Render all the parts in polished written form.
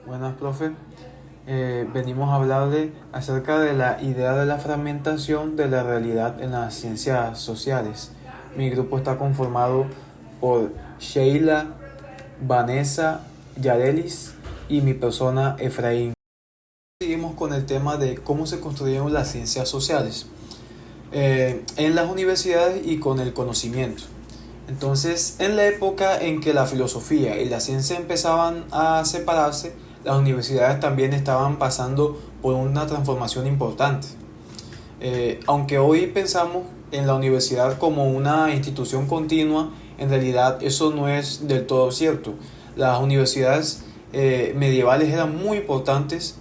Buenas, profe. Venimos a hablarle acerca de la idea de la fragmentación de la realidad en las ciencias sociales. Mi grupo está conformado por Sheila, Vanessa, Yarelis y mi persona Efraín. Seguimos con el tema de cómo se construyeron las ciencias sociales en las universidades y con el conocimiento. Entonces, en la época en que la filosofía y la ciencia empezaban a separarse, las universidades también estaban pasando por una transformación importante. Aunque hoy pensamos en la universidad como una institución continua, en realidad eso no es del todo cierto. Las universidades medievales eran muy importantes,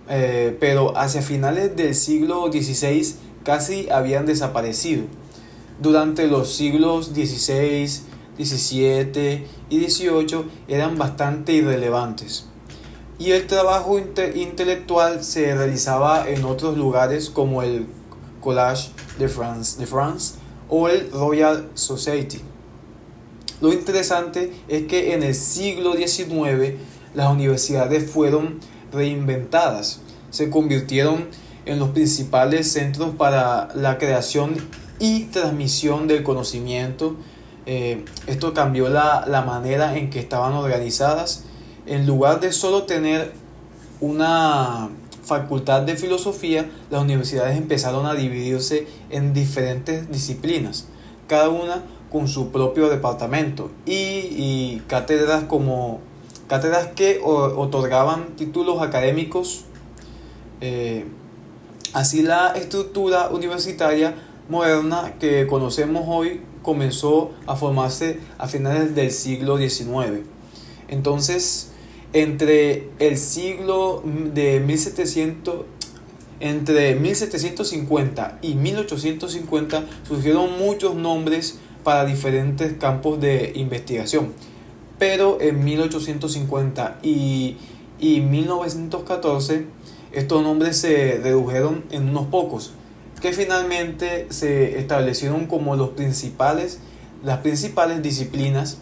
pero hacia finales del siglo XVI casi habían desaparecido. Durante los siglos XVI, XVII y XVIII eran bastante irrelevantes. Y el trabajo intelectual se realizaba en otros lugares como el Collège de France o el Royal Society. Lo interesante es que en el siglo XIX las universidades fueron reinventadas, se convirtieron en los principales centros para la creación y transmisión del conocimiento. Esto cambió la manera en que estaban organizadas. En lugar de solo tener una facultad de filosofía, las universidades empezaron a dividirse en diferentes disciplinas, cada una con su propio departamento y cátedras que otorgaban títulos académicos. Así la estructura universitaria moderna que conocemos hoy comenzó a formarse a finales del siglo XIX. Entonces, entre el siglo de 1750 y 1850 surgieron muchos nombres para diferentes campos de investigación. Pero en 1850 y 1914 estos nombres se redujeron en unos pocos, que finalmente se establecieron como las principales disciplinas.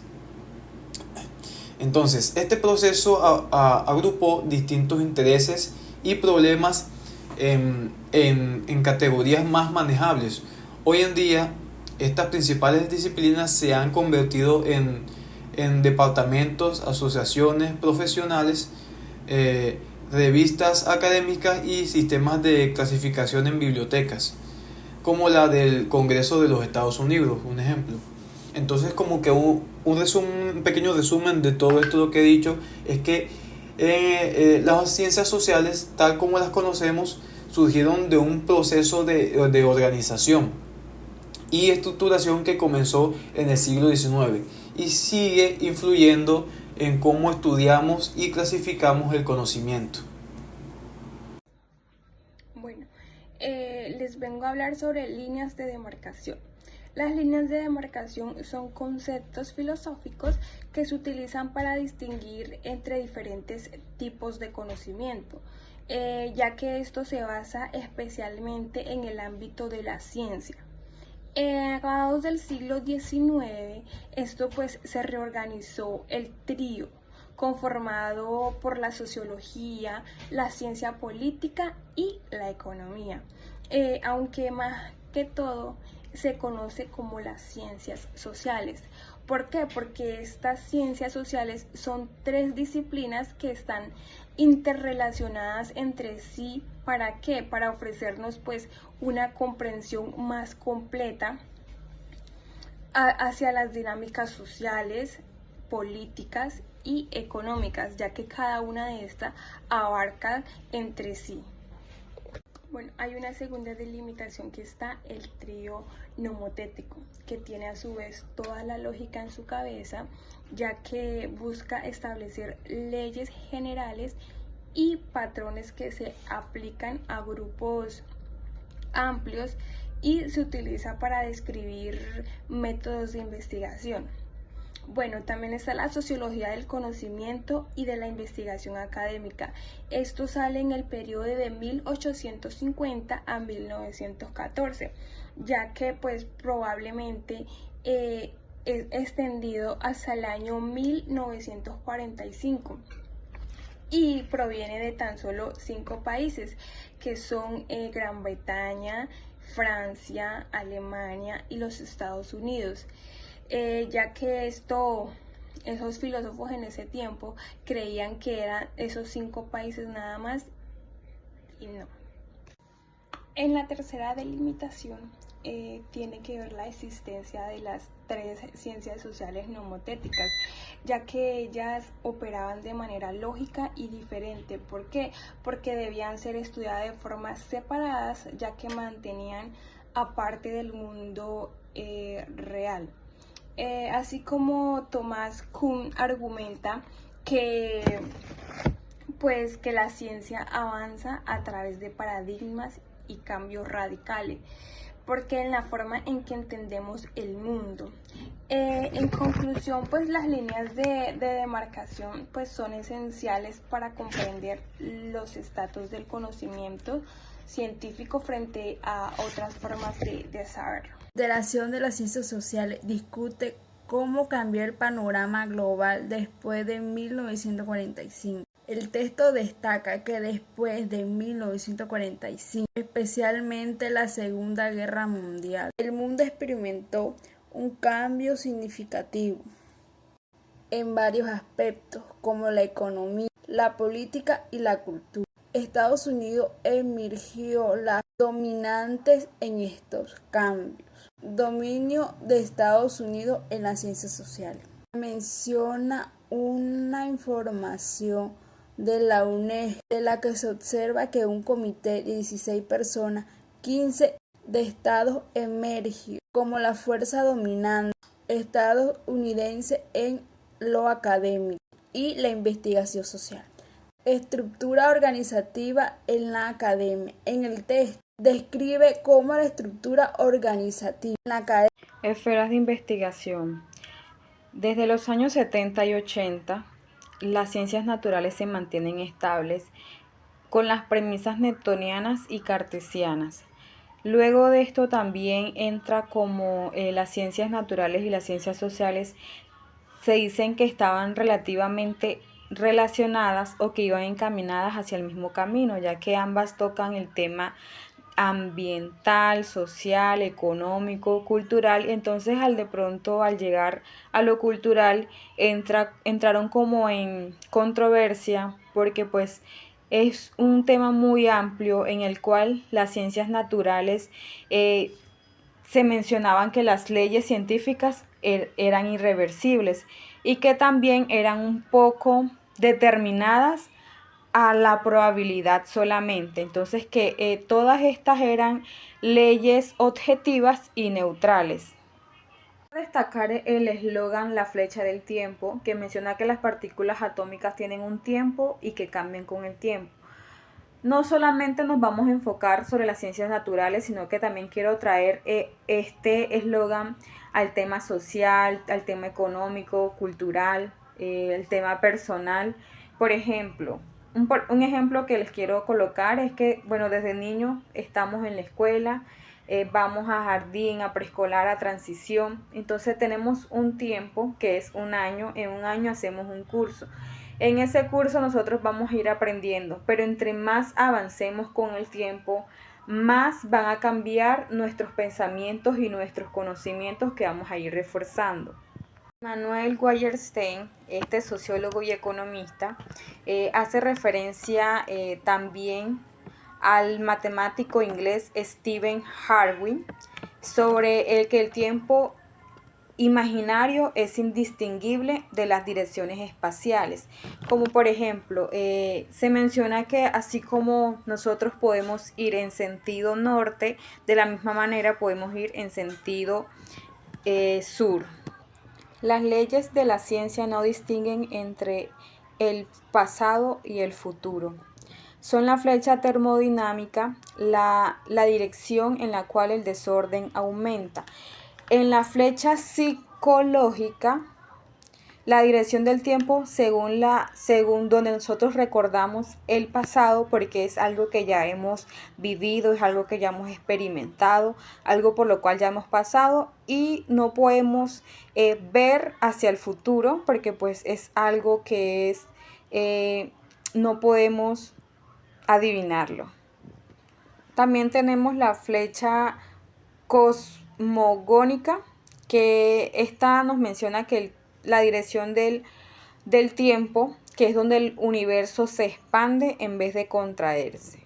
Entonces, este proceso agrupó distintos intereses y problemas en categorías más manejables. Hoy en día, estas principales disciplinas se han convertido en departamentos, asociaciones profesionales, revistas académicas y sistemas de clasificación en bibliotecas, como la del Congreso de los Estados Unidos, un ejemplo. Entonces, como que un pequeño resumen de todo esto lo que he dicho es que las ciencias sociales, tal como las conocemos, surgieron de un proceso de organización y estructuración que comenzó en el siglo XIX y sigue influyendo en cómo estudiamos y clasificamos el conocimiento. Bueno, les vengo a hablar sobre líneas de demarcación. Las líneas de demarcación son conceptos filosóficos que se utilizan para distinguir entre diferentes tipos de conocimiento, ya que esto se basa especialmente en el ámbito de la ciencia. A mediados del siglo XIX, esto pues se reorganizó el trío, conformado por la sociología, la ciencia política y la economía, aunque más que todo se conoce como las ciencias sociales. ¿Por qué? Porque estas ciencias sociales son tres disciplinas que están interrelacionadas entre sí. ¿Para qué? Para ofrecernos pues una comprensión más completa hacia las dinámicas sociales, políticas y económicas, ya que cada una de estas abarca entre sí. Bueno, hay una segunda delimitación que está el trío nomotético, que tiene a su vez toda la lógica en su cabeza, ya que busca establecer leyes generales y patrones que se aplican a grupos amplios y se utiliza para describir métodos de investigación. Bueno, también está la sociología del conocimiento y de la investigación académica. Esto sale en el periodo de 1850 a 1914, ya que pues probablemente es extendido hasta el año 1945. y proviene de tan solo 5 países, que son Gran Bretaña, Francia, Alemania y los Estados Unidos, ya que esos filósofos en ese tiempo creían que eran esos 5 países nada más, y no. En la tercera delimitación tiene que ver la existencia de las 3 ciencias sociales nomotéticas, ya que ellas operaban de manera lógica y diferente. ¿Por qué? Porque debían ser estudiadas de formas separadas, ya que mantenían aparte del mundo real. Así como Thomas Kuhn argumenta que que la ciencia avanza a través de paradigmas y cambios radicales, porque en la forma en que entendemos el mundo. En conclusión, pues las líneas de demarcación pues son esenciales para comprender los estatus del conocimiento científico frente a otras formas de saberlo. La Federación de las Ciencias Sociales discute cómo cambió el panorama global después de 1945. El texto destaca que después de 1945, especialmente la Segunda Guerra Mundial, el mundo experimentó un cambio significativo en varios aspectos, como la economía, la política y la cultura. Estados Unidos emergió las dominantes en estos cambios. Dominio de Estados Unidos en las ciencias sociales. Menciona una información de la UNESCO, de la que se observa que un comité de 16 personas, 15 de estados emergió como la fuerza dominante estadounidense en lo académico y la investigación social. Estructura organizativa en la academia. En el texto describe cómo la estructura organizativa en la academia. Esferas de investigación. Desde los años 70 y 80, las ciencias naturales se mantienen estables con las premisas newtonianas y cartesianas. Luego de esto también entra como las ciencias naturales y las ciencias sociales se dicen que estaban relativamente relacionadas o que iban encaminadas hacia el mismo camino, ya que ambas tocan el tema ambiental, social, económico, cultural. Entonces al llegar a lo cultural entraron como en controversia, porque pues es un tema muy amplio en el cual las ciencias naturales se mencionaban que las leyes científicas eran irreversibles y que también eran un poco determinadas a la probabilidad solamente. Entonces que todas estas eran leyes objetivas y neutrales. Destacar el eslogan La flecha del tiempo, que menciona que las partículas atómicas tienen un tiempo y que cambian con el tiempo. No solamente nos vamos a enfocar sobre las ciencias naturales, sino que también quiero traer este eslogan al tema social, al tema económico, cultural, el tema personal. Por ejemplo, un ejemplo que les quiero colocar es que, bueno, desde niños estamos en la escuela, vamos a jardín, a preescolar, a transición. Entonces tenemos un tiempo que es un año. En un año hacemos un curso. En ese curso nosotros vamos a ir aprendiendo, pero entre más avancemos con el tiempo, más van a cambiar nuestros pensamientos y nuestros conocimientos que vamos a ir reforzando. Manuel Wallerstein, este sociólogo y economista, hace referencia también al matemático inglés Stephen Hawking sobre el que el tiempo imaginario es indistinguible de las direcciones espaciales. Como por ejemplo, se menciona que así como nosotros podemos ir en sentido norte, de la misma manera podemos ir en sentido sur. Las leyes de la ciencia no distinguen entre el pasado y el futuro. Son la flecha termodinámica, la dirección en la cual el desorden aumenta. En la flecha psicológica, la dirección del tiempo según donde nosotros recordamos el pasado, porque es algo que ya hemos vivido, es algo que ya hemos experimentado, algo por lo cual ya hemos pasado y no podemos ver hacia el futuro, porque pues es algo que es no podemos adivinarlo. También tenemos la flecha cosmogónica, que esta nos menciona que la dirección del tiempo, que es donde el universo se expande en vez de contraerse.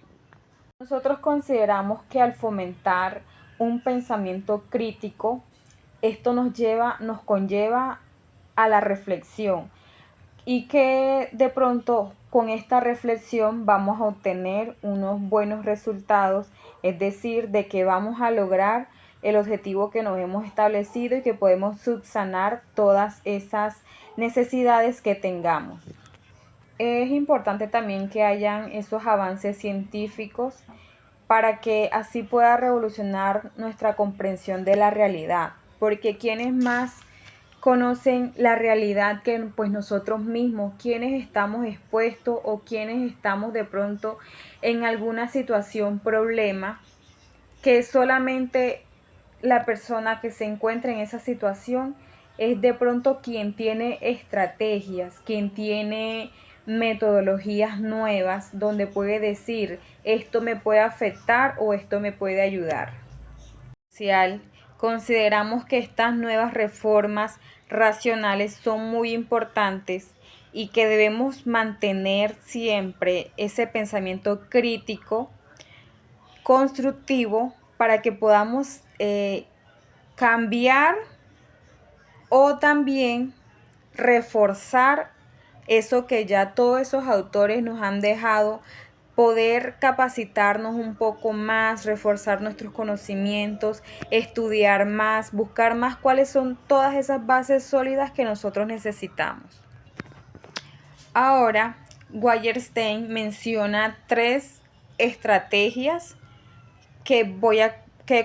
Nosotros consideramos que al fomentar un pensamiento crítico, esto nos conlleva a la reflexión, y que de pronto con esta reflexión vamos a obtener unos buenos resultados, es decir, de que vamos a lograr el objetivo que nos hemos establecido y que podemos subsanar todas esas necesidades que tengamos. Es importante también que hayan esos avances científicos para que así pueda revolucionar nuestra comprensión de la realidad, porque quienes más conocen la realidad que pues nosotros mismos, quienes estamos expuestos o quienes estamos de pronto en alguna situación, problema, que solamente la persona que se encuentra en esa situación es de pronto quien tiene estrategias, quien tiene metodologías nuevas donde puede decir esto me puede afectar o esto me puede ayudar. Consideramos que estas nuevas reformas racionales son muy importantes y que debemos mantener siempre ese pensamiento crítico, constructivo, para que podamos cambiar o también reforzar eso que ya todos esos autores nos han dejado, poder capacitarnos un poco más, reforzar nuestros conocimientos, estudiar más, buscar más cuáles son todas esas bases sólidas que nosotros necesitamos. Ahora, Wallerstein menciona 3 estrategias que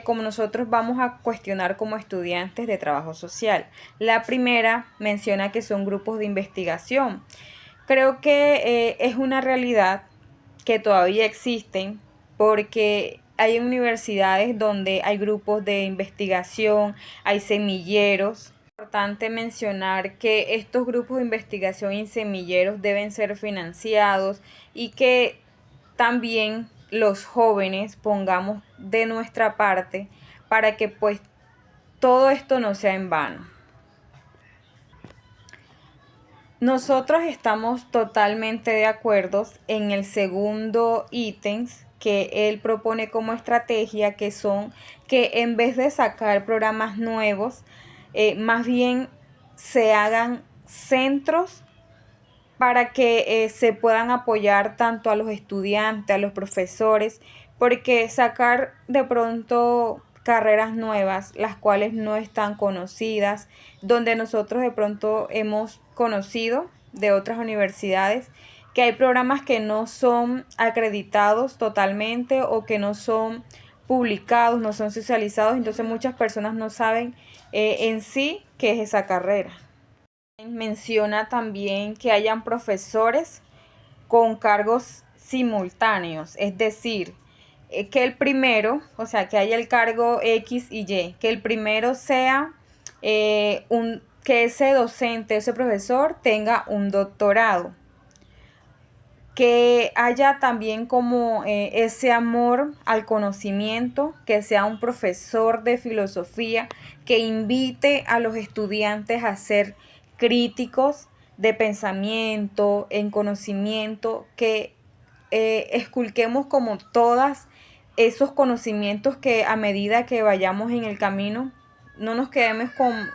como nosotros vamos a cuestionar como estudiantes de trabajo social. La primera menciona que son grupos de investigación. Creo que es una realidad que todavía existen, porque hay universidades donde hay grupos de investigación, hay semilleros. Es importante mencionar que estos grupos de investigación y semilleros deben ser financiados y que también los jóvenes pongamos de nuestra parte para que pues todo esto no sea en vano. Nosotros estamos totalmente de acuerdo en el segundo ítem que él propone como estrategia, que son que en vez de sacar programas nuevos, más bien se hagan centros para que se puedan apoyar tanto a los estudiantes, a los profesores, porque sacar de pronto carreras nuevas, las cuales no están conocidas, donde nosotros de pronto hemos conocido de otras universidades, que hay programas que no son acreditados totalmente o que no son publicados, no son socializados, entonces muchas personas no saben en sí qué es esa carrera. Menciona también que hayan profesores con cargos simultáneos, es decir, que el primero, o sea, que haya el cargo X y Y, que el primero sea que ese docente, ese profesor tenga un doctorado, que haya también como ese amor al conocimiento, que sea un profesor de filosofía que invite a los estudiantes a ser críticos de pensamiento, en conocimiento, que esculquemos como todas esos conocimientos que a medida que vayamos en el camino, no nos quedemos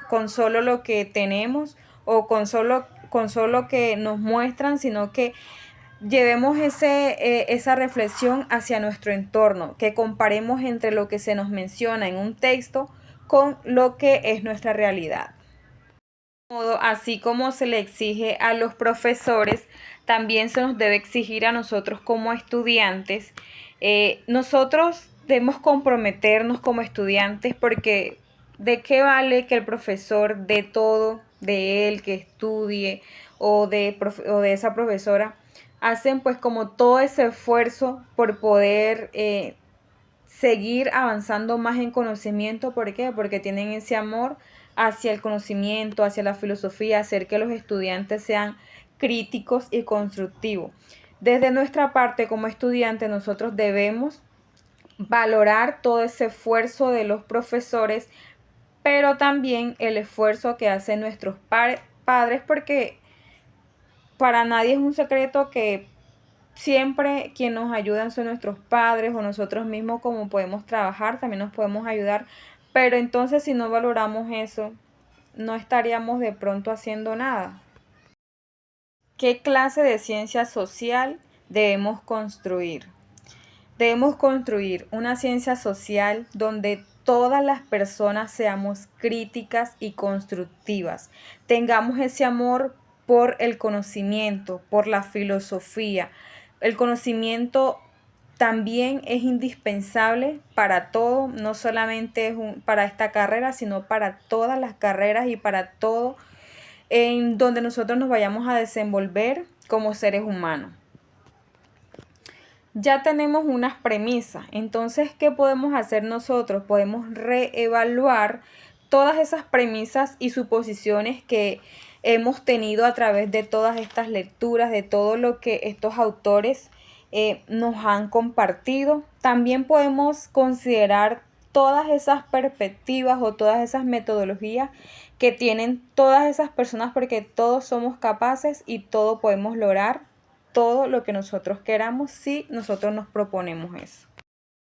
con solo lo que tenemos o con solo que nos muestran, sino que llevemos esa reflexión hacia nuestro entorno, que comparemos entre lo que se nos menciona en un texto con lo que es nuestra realidad. Así como se le exige a los profesores, también se nos debe exigir a nosotros como estudiantes. Nosotros debemos comprometernos como estudiantes, porque ¿de qué vale que el profesor dé todo de él, que estudie o de esa profesora? Hacen pues como todo ese esfuerzo por poder seguir avanzando más en conocimiento. ¿Por qué? Porque tienen ese amor hacia el conocimiento, hacia la filosofía, hacer que los estudiantes sean críticos y constructivos. Desde nuestra parte como estudiante, nosotros debemos valorar todo ese esfuerzo de los profesores, pero también el esfuerzo que hacen nuestros padres, porque para nadie es un secreto que siempre quien nos ayudan son nuestros padres o nosotros mismos, como podemos trabajar, también nos podemos ayudar, pero entonces si no valoramos eso, no estaríamos de pronto haciendo nada. ¿Qué clase de ciencia social debemos construir? Debemos construir una ciencia social donde todas las personas seamos críticas y constructivas. Tengamos ese amor por el conocimiento, por la filosofía. El conocimiento también es indispensable para todo, no solamente para esta carrera, sino para todas las carreras y para todo en donde nosotros nos vayamos a desenvolver como seres humanos. Ya tenemos unas premisas, entonces, ¿qué podemos hacer nosotros? Podemos reevaluar todas esas premisas y suposiciones que hemos tenido a través de todas estas lecturas, de todo lo que estos autores nos han compartido. También podemos considerar todas esas perspectivas o todas esas metodologías que tienen todas esas personas, porque todos somos capaces y todos podemos lograr todo lo que nosotros queramos si nosotros nos proponemos eso.